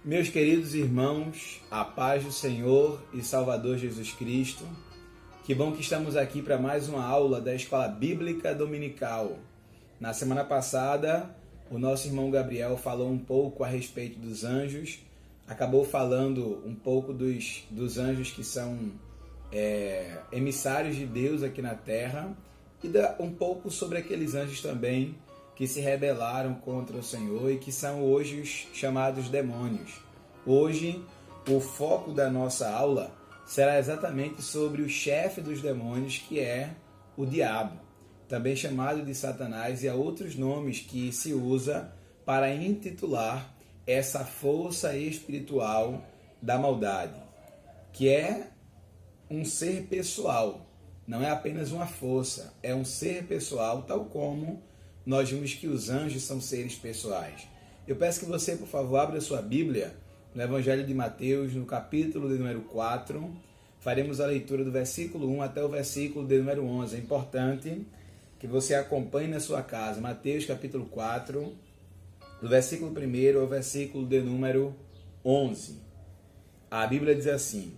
Meus queridos irmãos, a paz do Senhor e Salvador Jesus Cristo, que bom que estamos aqui para mais uma aula da Escola Bíblica Dominical. Na semana passada, o nosso irmão Gabriel falou um pouco a respeito dos anjos, acabou falando um pouco dos anjos que são emissários de Deus aqui na Terra e um pouco sobre aqueles anjos também que se rebelaram contra o Senhor e que são hoje os chamados demônios. Hoje, o foco da nossa aula será exatamente sobre o chefe dos demônios, que é o diabo, também chamado de Satanás, e há outros nomes que se usa para intitular essa força espiritual da maldade, que é um ser pessoal, não é apenas uma força, é um ser pessoal, tal como nós vimos que os anjos são seres pessoais. Eu peço que você, por favor, abra a sua Bíblia no Evangelho de Mateus, no capítulo de número 4. Faremos a leitura do versículo 1 até o versículo de número 11. É importante que você acompanhe na sua casa. Mateus, capítulo 4, do versículo 1 ao versículo de número 11. A Bíblia diz assim: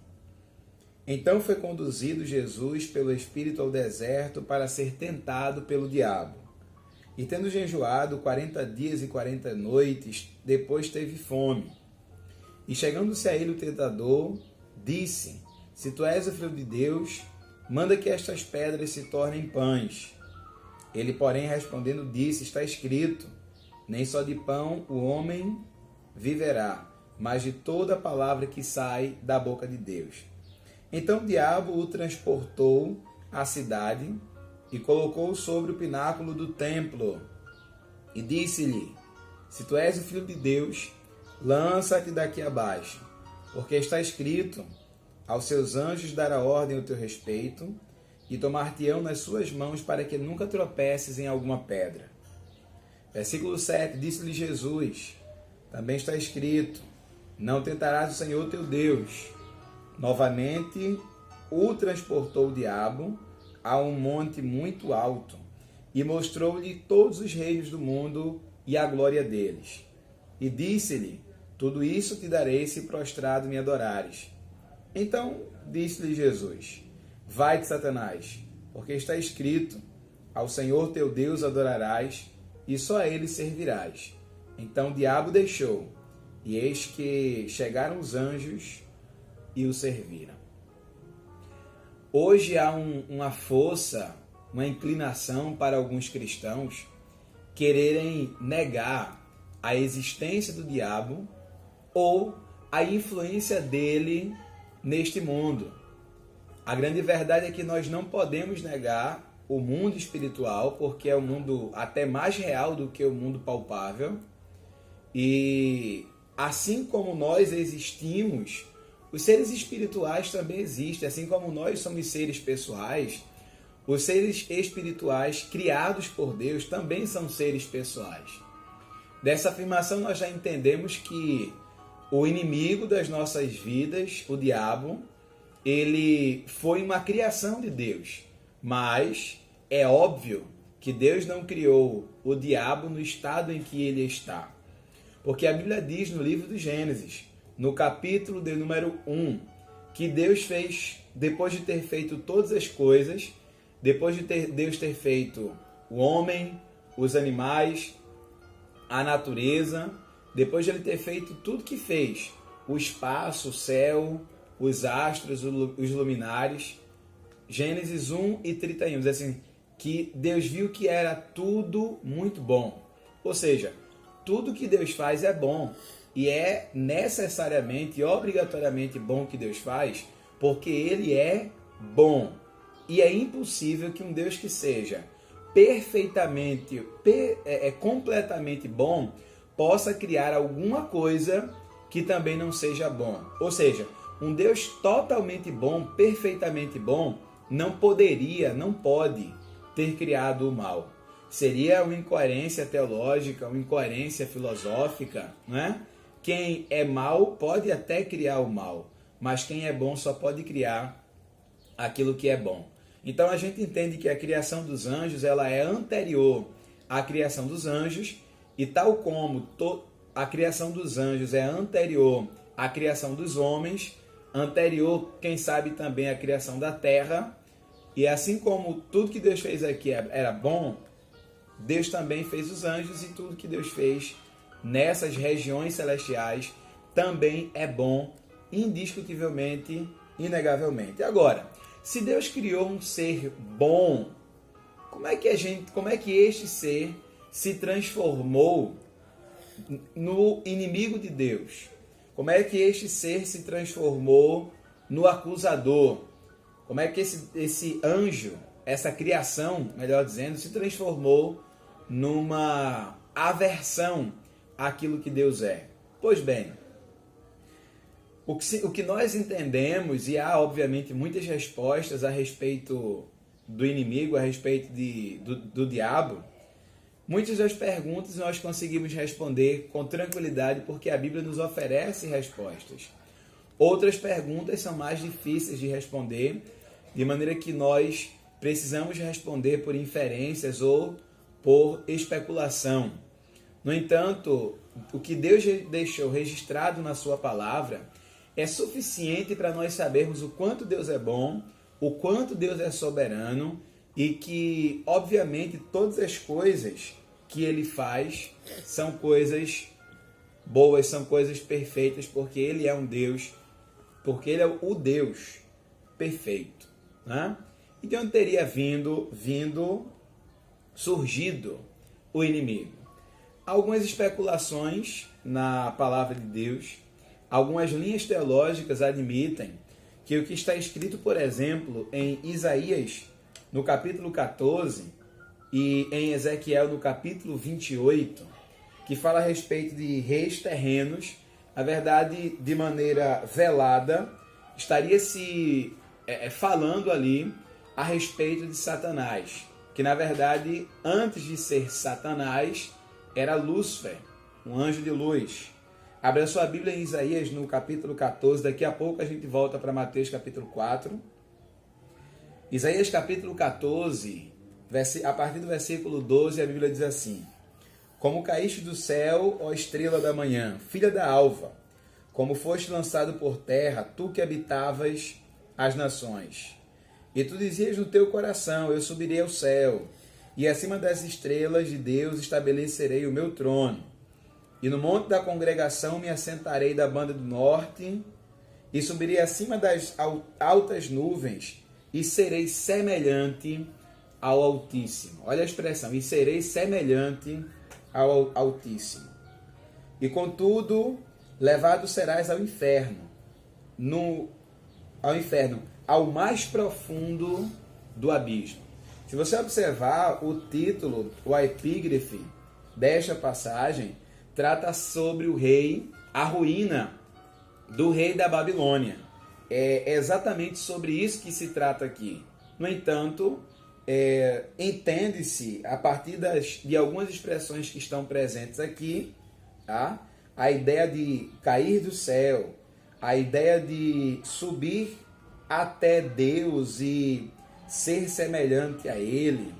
Então foi conduzido Jesus pelo Espírito ao deserto para ser tentado pelo diabo. E tendo jejuado 40 dias e 40 noites, depois teve fome. E chegando-se a ele o tentador, disse: Se tu és o Filho de Deus, manda que estas pedras se tornem pães. Ele, porém, respondendo, disse: Está escrito, nem só de pão o homem viverá, mas de toda a palavra que sai da boca de Deus. Então o diabo o transportou à cidade e colocou-o sobre o pináculo do templo, e disse-lhe: Se tu és o Filho de Deus, lança-te daqui abaixo, porque está escrito: Aos seus anjos dará ordem ao teu respeito, e tomar-te-ão nas suas mãos, para que nunca tropeces em alguma pedra. Versículo 7, disse-lhe Jesus: Também está escrito: Não tentarás o Senhor teu Deus. Novamente o transportou o diabo a um monte muito alto, e mostrou-lhe todos os reinos do mundo e a glória deles. E disse-lhe: Tudo isso te darei se prostrado me adorares. Então disse-lhe Jesus: Vai-te, Satanás, porque está escrito: Ao Senhor teu Deus adorarás, e só a ele servirás. Então o diabo deixou, e eis que chegaram os anjos e o serviram. Hoje há uma força, uma inclinação para alguns cristãos quererem negar a existência do diabo ou a influência dele neste mundo. A grande verdade é que nós não podemos negar o mundo espiritual, porque é um mundo até mais real do que o mundo palpável. E assim como nós existimos, os seres espirituais também existem, assim como nós somos seres pessoais, os seres espirituais criados por Deus também são seres pessoais. Dessa afirmação nós já entendemos que o inimigo das nossas vidas, o diabo, ele foi uma criação de Deus, mas é óbvio que Deus não criou o diabo no estado em que ele está. Porque a Bíblia diz no livro do Gênesis, no capítulo de número 1, que Deus fez, depois de ter feito todas as coisas, depois de Deus ter feito o homem, os animais, a natureza, depois de ele ter feito tudo que fez, o espaço, o céu, os astros, os luminares, Gênesis 1 e 31, diz assim, que Deus viu que era tudo muito bom. Ou seja, tudo que Deus faz é bom. E é necessariamente e obrigatoriamente bom que Deus faz, porque Ele é bom. E é impossível que um Deus que seja perfeitamente, completamente bom, possa criar alguma coisa que também não seja bom. Ou seja, um Deus totalmente bom, perfeitamente bom, não poderia, não pode ter criado o mal. Seria uma incoerência teológica, uma incoerência filosófica, não é? Quem é mal pode até criar o mal, mas quem é bom só pode criar aquilo que é bom. Então a gente entende que a criação dos anjos ela é anterior à criação dos anjos, e tal como a criação dos anjos é anterior à criação dos homens, anterior, quem sabe, também à criação da terra, e assim como tudo que Deus fez aqui era bom, Deus também fez os anjos, e tudo que Deus fez nessas regiões celestiais também é bom, indiscutivelmente, inegavelmente. Agora, se Deus criou um ser bom, como é que este ser se transformou no inimigo de Deus? Como é que este ser se transformou no acusador? Como é que esse anjo, essa criação, melhor dizendo, se transformou numa aversão àquilo que Deus é? Pois bem, o que nós entendemos, e há obviamente muitas respostas a respeito do inimigo, a respeito do diabo, muitas das perguntas nós conseguimos responder com tranquilidade porque a Bíblia nos oferece respostas. Outras perguntas são mais difíceis de responder, de maneira que nós precisamos responder por inferências ou por especulação. No entanto, o que Deus deixou registrado na sua palavra é suficiente para nós sabermos o quanto Deus é bom, o quanto Deus é soberano e que, obviamente, todas as coisas que Ele faz são coisas boas, são coisas perfeitas, porque Ele é um Deus, porque Ele é o Deus perfeito, né? E de onde teria surgido o inimigo? Algumas especulações na palavra de Deus, algumas linhas teológicas admitem que o que está escrito, por exemplo, em Isaías, no capítulo 14, e em Ezequiel, no capítulo 28, que fala a respeito de reis terrenos, na verdade, de maneira velada, estaria se falando ali a respeito de Satanás, que na verdade, antes de ser Satanás, era Lúcifer, um anjo de luz. Abra sua Bíblia em Isaías no capítulo 14, daqui a pouco a gente volta para Mateus capítulo 4. Isaías capítulo 14, a partir do versículo 12, a Bíblia diz assim: Como caíste do céu, ó estrela da manhã, filha da alva, como foste lançado por terra, tu que habitavas as nações. E tu dizias no teu coração, eu subirei ao céu, e acima das estrelas de Deus estabelecerei o meu trono. E no monte da congregação me assentarei da banda do norte, e subirei acima das altas nuvens, e serei semelhante ao Altíssimo. Olha a expressão, e serei semelhante ao Altíssimo. E contudo, levado serás ao inferno, ao mais profundo do abismo. Se você observar o título, o epígrafe desta passagem, trata sobre o rei, a ruína do rei da Babilônia. É exatamente sobre isso que se trata aqui. No entanto, entende-se, a partir de algumas expressões que estão presentes aqui, tá? A ideia de cair do céu, a ideia de subir até Deus e ser semelhante a Ele,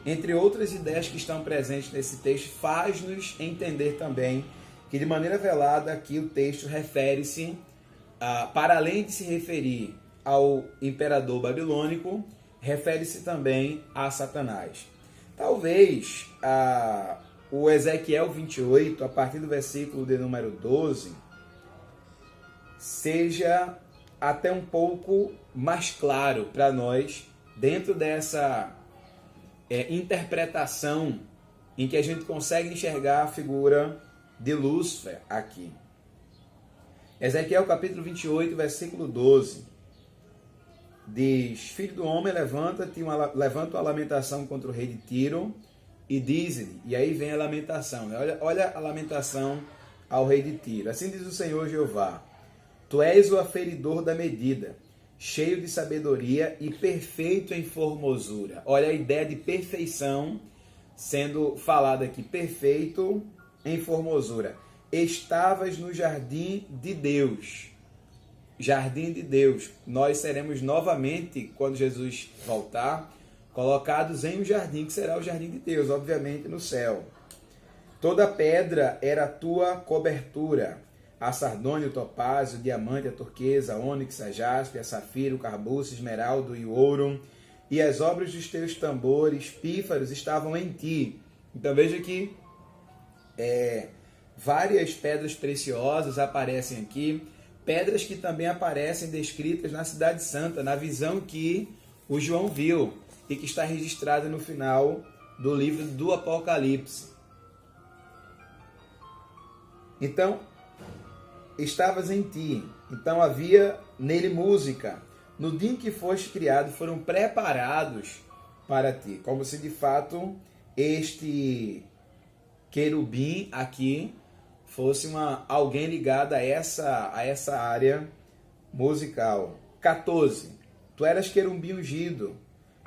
entre outras ideias que estão presentes nesse texto, faz-nos entender também que, de maneira velada, aqui o texto refere-se, para além de se referir ao imperador babilônico, refere-se também a Satanás. Talvez o Ezequiel 28, a partir do versículo de número 12, seja até um pouco mais claro para nós, dentro dessa interpretação em que a gente consegue enxergar a figura de Lúcifer aqui. Ezequiel capítulo 28, versículo 12, diz: Filho do homem, levanta-te, levanta a lamentação contra o rei de Tiro e diz-lhe, e aí vem a lamentação, olha a lamentação ao rei de Tiro. Assim diz o Senhor Jeová: Tu és o aferidor da medida, cheio de sabedoria e perfeito em formosura. Olha a ideia de perfeição sendo falada aqui, perfeito em formosura. Estavas no jardim de Deus. Jardim de Deus. Nós seremos novamente, quando Jesus voltar, colocados em um jardim que será o jardim de Deus, obviamente no céu. Toda pedra era a tua cobertura, a sardônio, o topázio, o diamante, a turquesa, a ônix, a jaspe, a safiro, o carbuço, o esmeraldo e o ouro, e as obras dos teus tambores, pífaros, estavam em ti. Então veja que várias pedras preciosas aparecem aqui, pedras que também aparecem descritas na Cidade Santa, na visão que o João viu e que está registrada no final do livro do Apocalipse. Então, estavas em ti, então havia nele música. No dia em que foste criado, foram preparados para ti, como se de fato este querubim aqui fosse alguém ligado a essa área musical. 14. Tu eras querubim ungido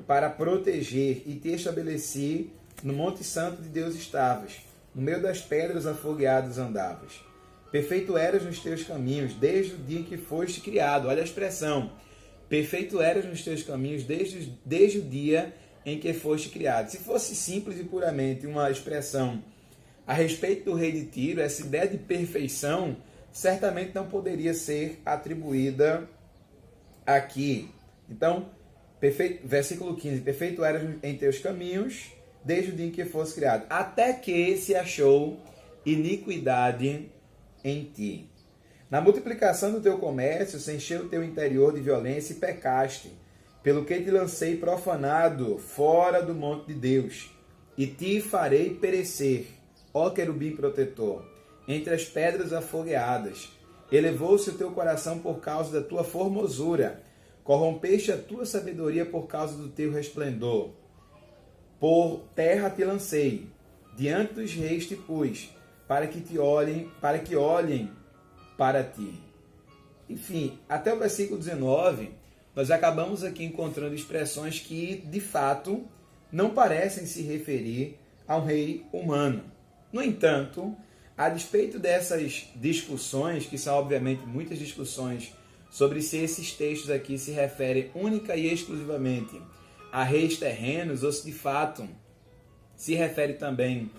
para proteger, e te estabeleci no Monte Santo de Deus estavas. No meio das pedras afogueadas andavas. Perfeito eras nos teus caminhos, desde o dia em que foste criado. Olha a expressão. Perfeito eras nos teus caminhos, desde o dia em que foste criado. Se fosse simples e puramente uma expressão a respeito do rei de Tiro, essa ideia de perfeição certamente não poderia ser atribuída aqui. Então, versículo 15. Perfeito eras em teus caminhos, desde o dia em que fosse criado, até que se achou iniquidade em ti. Na multiplicação do teu comércio, se encheu o teu interior de violência e pecaste, pelo que te lancei profanado fora do monte de Deus, e te farei perecer, ó querubim protetor, entre as pedras afogueadas. Elevou-se o teu coração por causa da tua formosura, corrompeste a tua sabedoria por causa do teu resplendor. Por terra te lancei, diante dos reis te pus, para que olhem para ti. Enfim, até o versículo 19, nós acabamos aqui encontrando expressões que, de fato, não parecem se referir a um rei humano. No entanto, a despeito dessas discussões, que são obviamente muitas discussões sobre se esses textos aqui se referem única e exclusivamente a reis terrenos, ou se de fato se refere também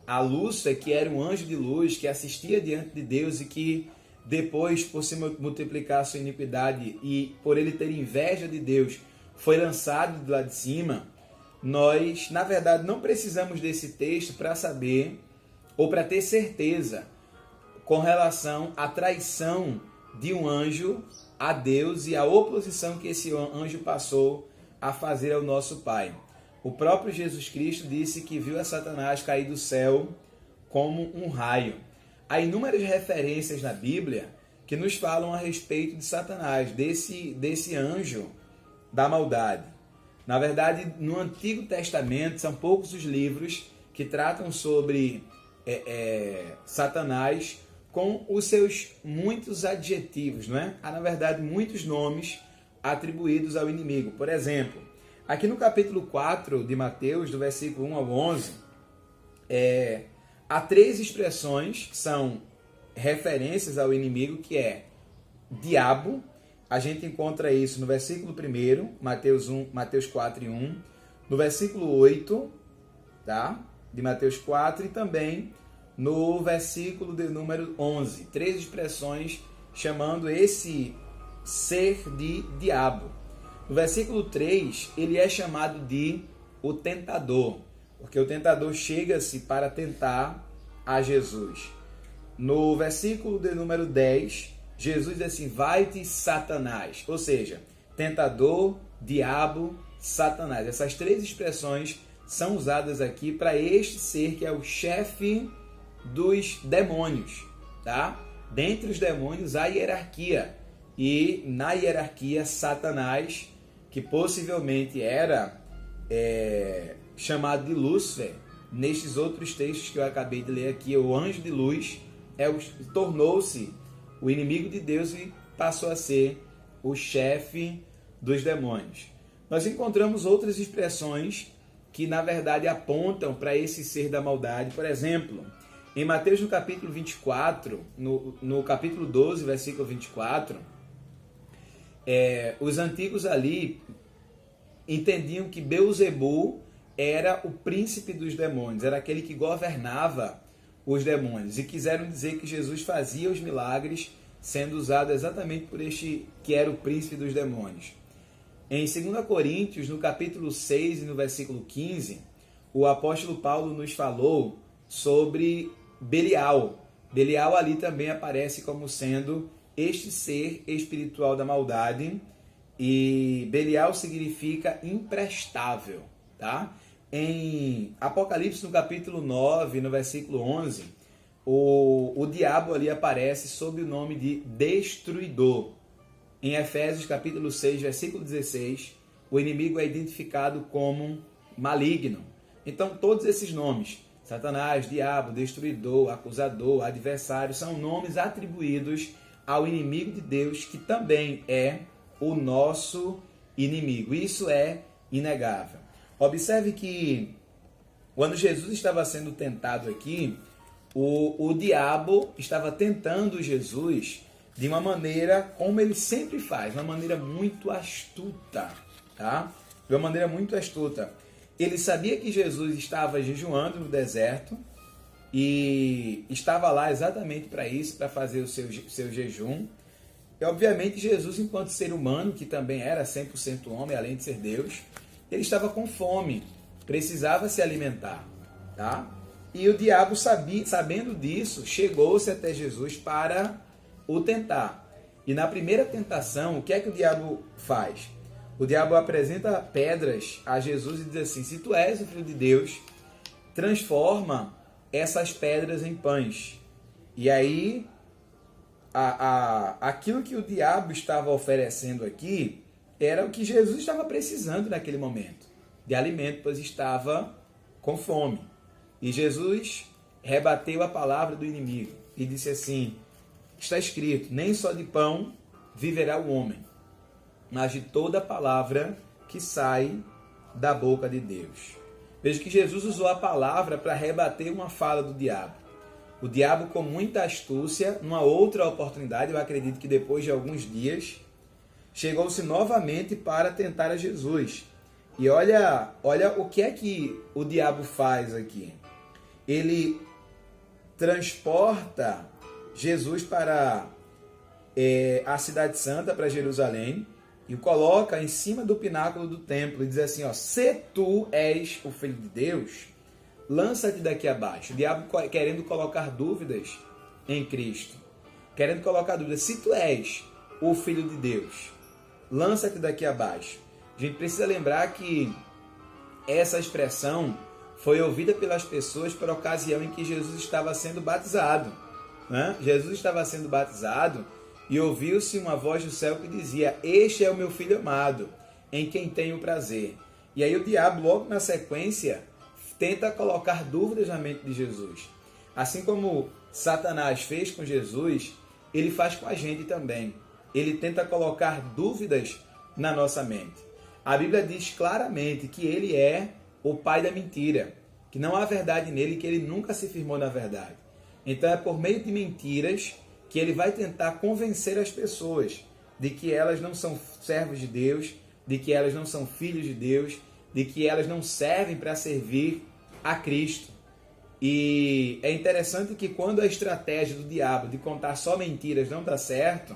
a Lúcifer, que era um anjo de luz, que assistia diante de Deus e que depois, por se multiplicar a sua iniquidade e por ele ter inveja de Deus, foi lançado do lado de cima. Nós, na verdade, não precisamos desse texto para saber ou para ter certeza com relação à traição de um anjo a Deus e a oposição que esse anjo passou a fazer ao nosso Pai. O próprio Jesus Cristo disse que viu a Satanás cair do céu como um raio. Há inúmeras referências na Bíblia que nos falam a respeito de Satanás, desse anjo da maldade. Na verdade, no Antigo Testamento, são poucos os livros que tratam sobre Satanás com os seus muitos adjetivos, não é? Há, na verdade, muitos nomes atribuídos ao inimigo. Por exemplo, aqui no capítulo 4 de Mateus, do versículo 1 ao 11, há 3 expressões que são referências ao inimigo, que é diabo. A gente encontra isso no versículo 1, Mateus 4 e 1, no versículo 8, tá? De Mateus 4 e também no versículo de número 11. 3 expressões chamando esse ser de diabo. No versículo 3, ele é chamado de o tentador, porque o tentador chega-se para tentar a Jesus. No versículo de número 10, Jesus diz assim: vai-te, Satanás. Ou seja, tentador, diabo, Satanás. Essas 3 expressões são usadas aqui para este ser que é o chefe dos demônios, tá? Dentre os demônios há hierarquia, e na hierarquia Satanás, que possivelmente era chamado de Lúcifer, nestes outros textos que eu acabei de ler aqui, o anjo de luz, tornou-se o inimigo de Deus e passou a ser o chefe dos demônios. Nós encontramos outras expressões que na verdade apontam para esse ser da maldade. Por exemplo, em Mateus no capítulo 24, no capítulo 12, versículo 24, os antigos ali entendiam que Beuzebu era o príncipe dos demônios, era aquele que governava os demônios, e quiseram dizer que Jesus fazia os milagres sendo usado exatamente por este que era o príncipe dos demônios. Em 2 Coríntios, no capítulo 6 e no versículo 15, o apóstolo Paulo nos falou sobre Belial. Belial ali também aparece como sendo este ser espiritual da maldade, e Belial significa imprestável, tá? Em Apocalipse, no capítulo 9, no versículo 11, o diabo ali aparece sob o nome de Destruidor. Em Efésios, capítulo 6, versículo 16, o inimigo é identificado como maligno. Então, todos esses nomes, Satanás, diabo, destruidor, acusador, adversário, são nomes atribuídos ao inimigo de Deus, que também é o nosso inimigo. Isso é inegável. Observe que quando Jesus estava sendo tentado aqui, o diabo estava tentando Jesus de uma maneira como ele sempre faz, uma maneira muito astuta, tá? De uma maneira muito astuta. Ele sabia que Jesus estava jejuando no deserto e estava lá exatamente para isso, para fazer o seu jejum. E obviamente Jesus, enquanto ser humano, que também era 100% homem, além de ser Deus, ele estava com fome, precisava se alimentar, tá? E o diabo, sabendo disso, chegou-se até Jesus para o tentar. E na primeira tentação, o que é que o diabo faz? O diabo apresenta pedras a Jesus e diz assim: se tu és o Filho de Deus, transforma essas pedras em pães. E aí, aquilo que o diabo estava oferecendo aqui era o que Jesus estava precisando naquele momento, de alimento, pois estava com fome. E Jesus rebateu a palavra do inimigo e disse assim: está escrito, nem só de pão viverá o homem, mas de toda palavra que sai da boca de Deus. Veja que Jesus usou a palavra para rebater uma fala do diabo. O diabo, com muita astúcia, numa outra oportunidade, eu acredito que depois de alguns dias, chegou-se novamente para tentar a Jesus. E olha o que é que o diabo faz aqui. Ele transporta Jesus para a cidade santa, para Jerusalém, e o coloca em cima do pináculo do templo e diz assim, ó: se tu és o Filho de Deus, lança-te daqui abaixo. O diabo querendo colocar dúvidas em Cristo, querendo colocar dúvidas. Se tu és o Filho de Deus, lança-te daqui abaixo. A gente precisa lembrar que essa expressão foi ouvida pelas pessoas por ocasião em que Jesus estava sendo batizado, né? Jesus estava sendo batizado e ouviu-se uma voz do céu que dizia: este é o meu filho amado, em quem tenho prazer. E aí o diabo, logo na sequência, tenta colocar dúvidas na mente de Jesus. Assim como Satanás fez com Jesus, ele faz com a gente também. Ele tenta colocar dúvidas na nossa mente. A Bíblia diz claramente que ele é o pai da mentira, que não há verdade nele, que ele nunca se firmou na verdade. Então é por meio de mentiras que ele vai tentar convencer as pessoas de que elas não são servos de Deus, de que elas não são filhos de Deus, de que elas não servem para servir a Cristo. E é interessante que quando a estratégia do diabo de contar só mentiras não dá certo,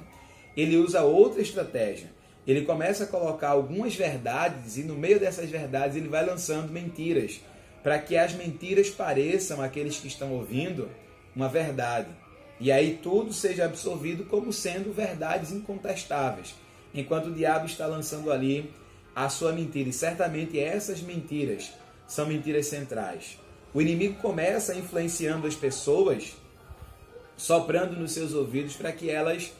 ele usa outra estratégia. Ele começa a colocar algumas verdades e no meio dessas verdades ele vai lançando mentiras, para que as mentiras pareçam àqueles que estão ouvindo uma verdade. E aí tudo seja absorvido como sendo verdades incontestáveis, enquanto o diabo está lançando ali a sua mentira. E certamente essas mentiras são mentiras centrais. O inimigo começa influenciando as pessoas, soprando nos seus ouvidos para que elas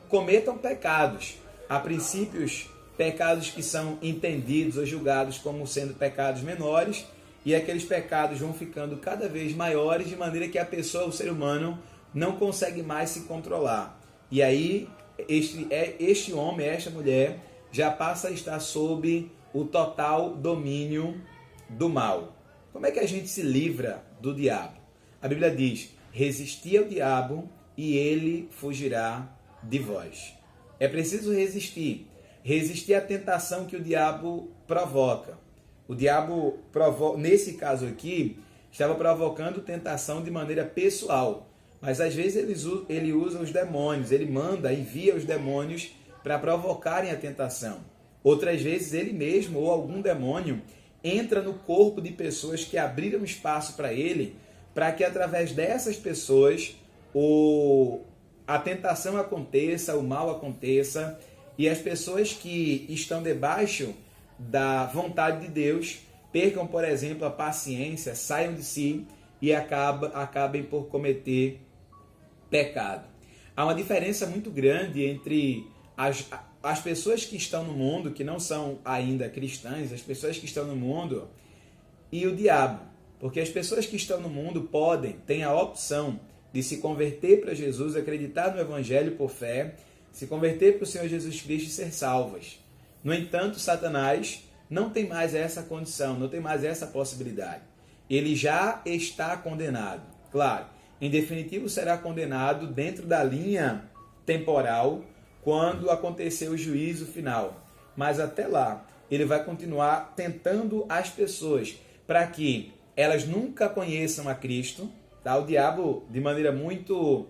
cometam pecados. A princípios, pecados que são entendidos ou julgados como sendo pecados menores, e aqueles pecados vão ficando cada vez maiores, de maneira que a pessoa, o ser humano, não consegue mais se controlar. E aí, este homem, esta mulher, já passa a estar sob o total domínio do mal. Como é que a gente se livra do diabo? A Bíblia diz: resisti ao diabo e ele fugirá de vós. É preciso resistir à tentação que o diabo provoca. O diabo provoca, nesse caso aqui, estava provocando tentação de maneira pessoal. Mas às vezes ele usa os demônios, ele envia os demônios para provocarem a tentação. Outras vezes ele mesmo ou algum demônio entra no corpo de pessoas que abriram espaço para ele, para que através dessas pessoas a tentação aconteça, o mal aconteça, e as pessoas que estão debaixo da vontade de Deus percam, por exemplo, a paciência, saiam de si e acabem por cometer pecado. Há uma diferença muito grande entre as pessoas que estão no mundo, que não são ainda cristãs, as pessoas que estão no mundo e o diabo. Porque as pessoas que estão no mundo têm a opção de se converter para Jesus, acreditar no Evangelho por fé, se converter para o Senhor Jesus Cristo e ser salvas. No entanto, Satanás não tem mais essa condição, não tem mais essa possibilidade. Ele já está condenado. Claro, em definitivo será condenado dentro da linha temporal quando acontecer o juízo final. Mas até lá, ele vai continuar tentando as pessoas para que elas nunca conheçam a Cristo. Tá? O diabo, de maneira muito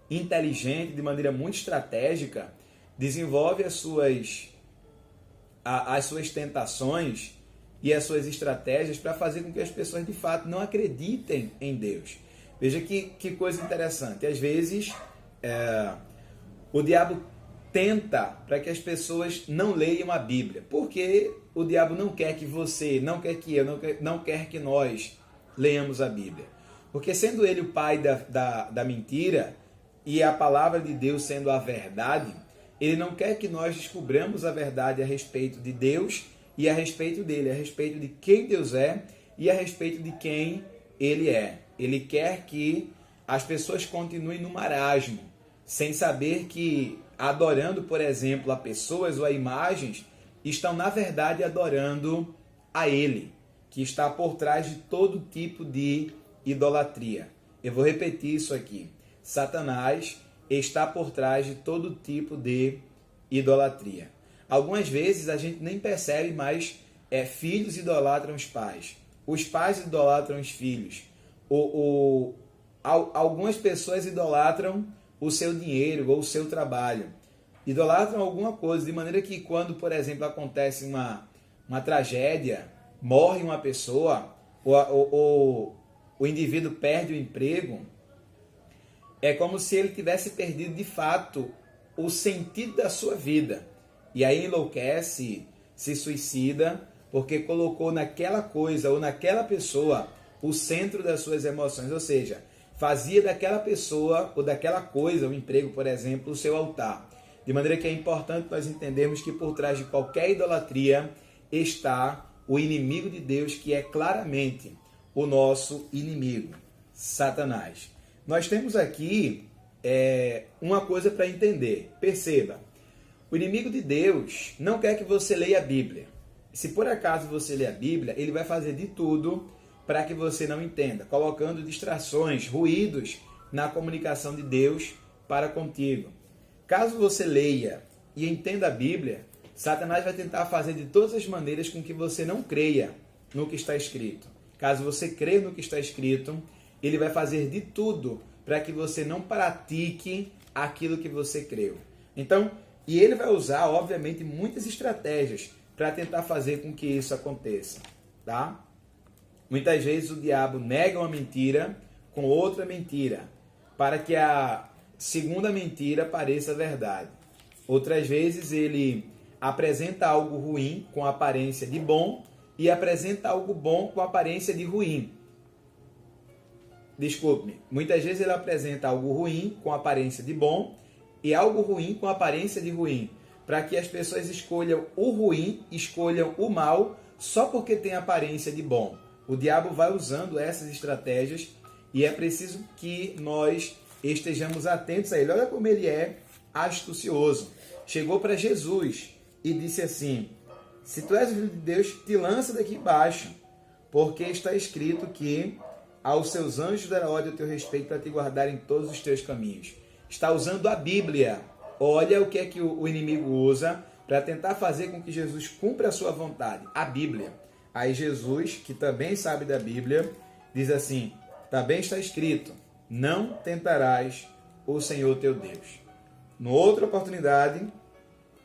inteligente, de maneira muito estratégica, desenvolve as suas tentações e as suas estratégias para fazer com que as pessoas de fato não acreditem em Deus. Veja que coisa interessante. Às vezes, o diabo tenta para que as pessoas não leiam a Bíblia, porque o diabo não quer que você, não quer que eu, não quer que nós leiamos a Bíblia. Porque sendo ele o pai da mentira e a palavra de Deus sendo a verdade, ele não quer que nós descobramos a verdade a respeito de Deus e a respeito dele, a respeito de quem Deus é e a respeito de quem ele é. Ele quer que as pessoas continuem no marasmo, sem saber que adorando, por exemplo, a pessoas ou a imagens, estão na verdade adorando a ele, que está por trás de todo tipo de idolatria. Eu vou repetir isso aqui. Satanás está por trás de todo tipo de idolatria. Algumas vezes a gente nem percebe, mas filhos idolatram os pais idolatram os filhos, algumas pessoas idolatram o seu dinheiro ou o seu trabalho, idolatram alguma coisa, de maneira que quando, por exemplo, acontece uma tragédia, morre uma pessoa, o indivíduo perde o emprego, é como se ele tivesse perdido de fato o sentido da sua vida. E aí enlouquece, se suicida, porque colocou naquela coisa ou naquela pessoa o centro das suas emoções. Ou seja, fazia daquela pessoa ou daquela coisa, o emprego, por exemplo, o seu altar. De maneira que é importante nós entendermos que por trás de qualquer idolatria está o inimigo de Deus, que é claramente o nosso inimigo, Satanás. Nós temos aqui uma coisa para entender. Perceba, o inimigo de Deus não quer que você leia a Bíblia. Se por acaso você lê a Bíblia, ele vai fazer de tudo para que você não entenda, colocando distrações, ruídos na comunicação de Deus para contigo. Caso você leia e entenda a Bíblia, Satanás vai tentar fazer de todas as maneiras com que você não creia no que está escrito. Caso você creia no que está escrito, ele vai fazer de tudo para que você não pratique aquilo que você creu. Então, e ele vai usar, obviamente, muitas estratégias para tentar fazer com que isso aconteça, tá? Muitas vezes o diabo nega uma mentira com outra mentira, para que a segunda mentira pareça verdade. Outras vezes ele apresenta algo ruim com aparência de bom e apresenta algo bom com aparência de ruim. Desculpe-me, muitas vezes ele apresenta algo ruim com aparência de bom e algo ruim com aparência de ruim, para que as pessoas escolham o ruim, escolham o mal, só porque tem aparência de bom. O diabo vai usando essas estratégias e é preciso que nós estejamos atentos a ele. Olha como ele é astucioso. Chegou para Jesus e disse assim: se tu és o filho de Deus, te lança daqui embaixo, porque está escrito que aos seus anjos dará ordem a teu respeito para te guardar em todos os teus caminhos. Está usando a Bíblia. Olha o que é que o inimigo usa para tentar fazer com que Jesus cumpra a sua vontade. A Bíblia. Aí Jesus, que também sabe da Bíblia, diz assim: também está escrito, não tentarás o Senhor teu Deus. Numa outra oportunidade,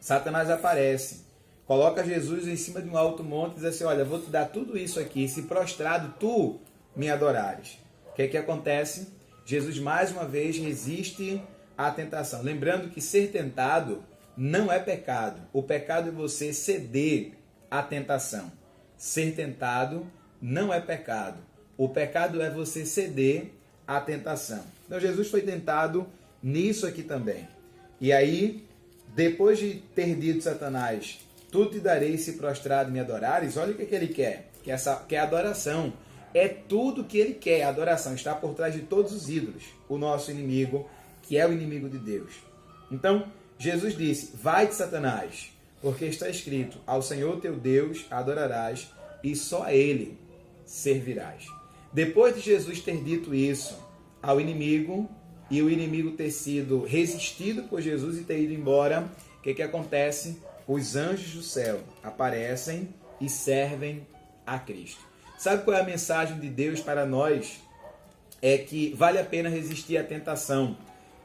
Satanás aparece, coloca Jesus em cima de um alto monte e diz assim: olha, vou te dar tudo isso aqui, se prostrado tu me adorares. O que é que acontece? Jesus mais uma vez resiste à tentação. Lembrando que ser tentado não é pecado. O pecado é você ceder à tentação. Ser tentado não é pecado. O pecado é você ceder à tentação. Então Jesus foi tentado nisso aqui também. E aí, depois de ter dito Satanás, tu te darei se prostrado me adorares, olha o que ele quer. Que é a adoração. É tudo que ele quer. A adoração está por trás de todos os ídolos. O nosso inimigo, que é o inimigo de Deus. Então, Jesus disse: vai-te, Satanás, porque está escrito: ao Senhor teu Deus adorarás e só a ele servirás. Depois de Jesus ter dito isso ao inimigo e o inimigo ter sido resistido por Jesus e ter ido embora, o que acontece? Os anjos do céu aparecem e servem a Cristo. Sabe qual é a mensagem de Deus para nós? É que vale a pena resistir à tentação,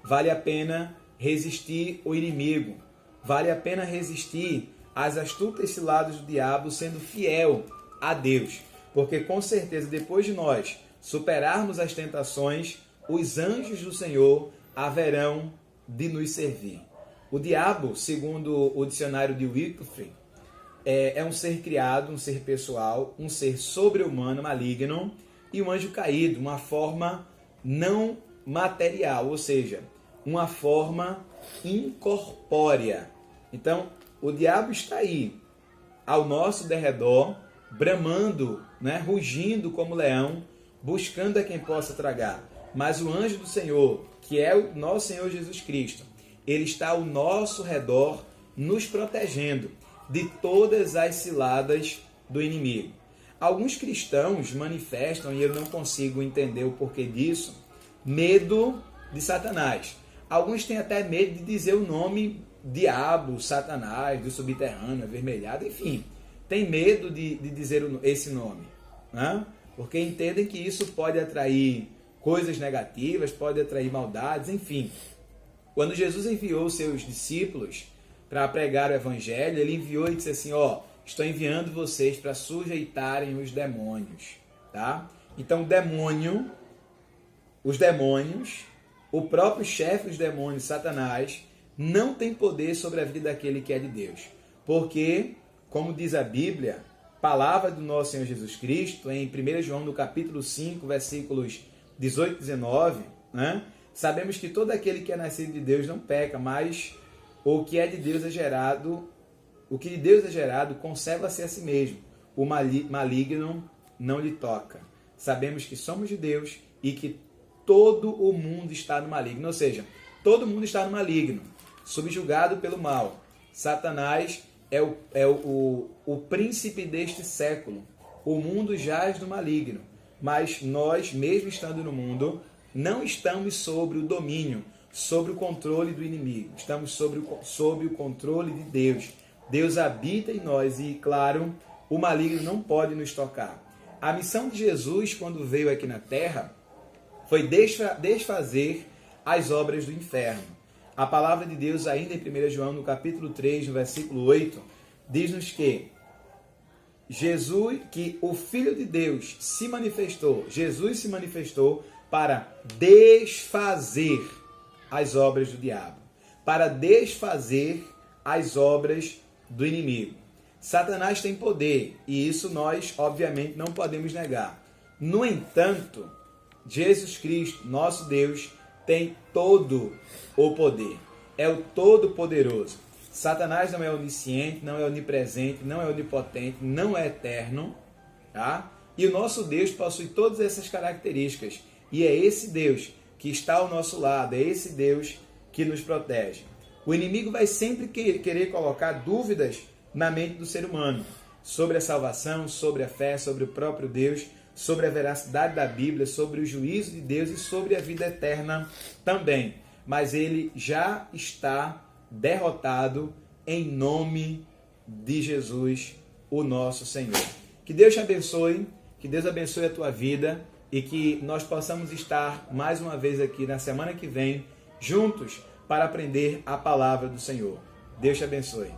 vale a pena resistir o inimigo, vale a pena resistir às astutas ciladas do diabo, sendo fiel a Deus. Porque com certeza, depois de nós superarmos as tentações, os anjos do Senhor haverão de nos servir. O diabo, segundo o dicionário de Wycliffe, é um ser criado, um ser pessoal, um ser sobre-humano, maligno, e um anjo caído, uma forma não material, ou seja, uma forma incorpórea. Então, o diabo está aí, ao nosso derredor, bramando, rugindo como leão, buscando a quem possa tragar. Mas o anjo do Senhor, que é o nosso Senhor Jesus Cristo, ele está ao nosso redor, nos protegendo de todas as ciladas do inimigo. Alguns cristãos manifestam, e eu não consigo entender o porquê disso, medo de Satanás. Alguns têm até medo de dizer o nome diabo, Satanás, do subterrâneo, avermelhado, enfim. Tem medo de dizer esse nome, né? Porque entendem que isso pode atrair coisas negativas, pode atrair maldades, enfim. Quando Jesus enviou os seus discípulos para pregar o evangelho, ele enviou e disse assim: estou enviando vocês para sujeitarem os demônios, tá? Então, os demônios, o próprio chefe dos demônios, Satanás, não tem poder sobre a vida daquele que é de Deus. Porque, como diz a Bíblia, palavra do nosso Senhor Jesus Cristo, em 1 João, no capítulo 5, versículos 18 e 19, né? Sabemos que todo aquele que é nascido de Deus não peca, mas o que de Deus é gerado conserva-se a si mesmo. O maligno não lhe toca. Sabemos que somos de Deus e que todo o mundo está no maligno. Ou seja, todo mundo está no maligno, subjugado pelo mal. Satanás é o príncipe deste século. O mundo jaz no maligno. Mas nós, mesmo estando no mundo, não estamos sobre o domínio, sobre o controle do inimigo. Estamos sob o controle de Deus. Deus habita em nós e, claro, o maligno não pode nos tocar. A missão de Jesus, quando veio aqui na terra, foi desfazer as obras do inferno. A palavra de Deus, ainda em 1 João, no capítulo 3, no versículo 8, diz-nos que o Filho de Deus se manifestou, Jesus se manifestou para desfazer as obras do diabo, para desfazer as obras do inimigo. Satanás tem poder e isso nós, obviamente, não podemos negar. No entanto, Jesus Cristo, nosso Deus, tem todo o poder. É o Todo-Poderoso. Satanás não é onisciente, não é onipresente, não é onipotente, não é eterno, tá? E o nosso Deus possui todas essas características. E é esse Deus que está ao nosso lado, é esse Deus que nos protege. O inimigo vai sempre querer colocar dúvidas na mente do ser humano sobre a salvação, sobre a fé, sobre o próprio Deus, sobre a veracidade da Bíblia, sobre o juízo de Deus e sobre a vida eterna também. Mas ele já está derrotado em nome de Jesus, o nosso Senhor. Que Deus te abençoe, que Deus abençoe a tua vida, e que nós possamos estar mais uma vez aqui na semana que vem, juntos, para aprender a palavra do Senhor. Deus te abençoe.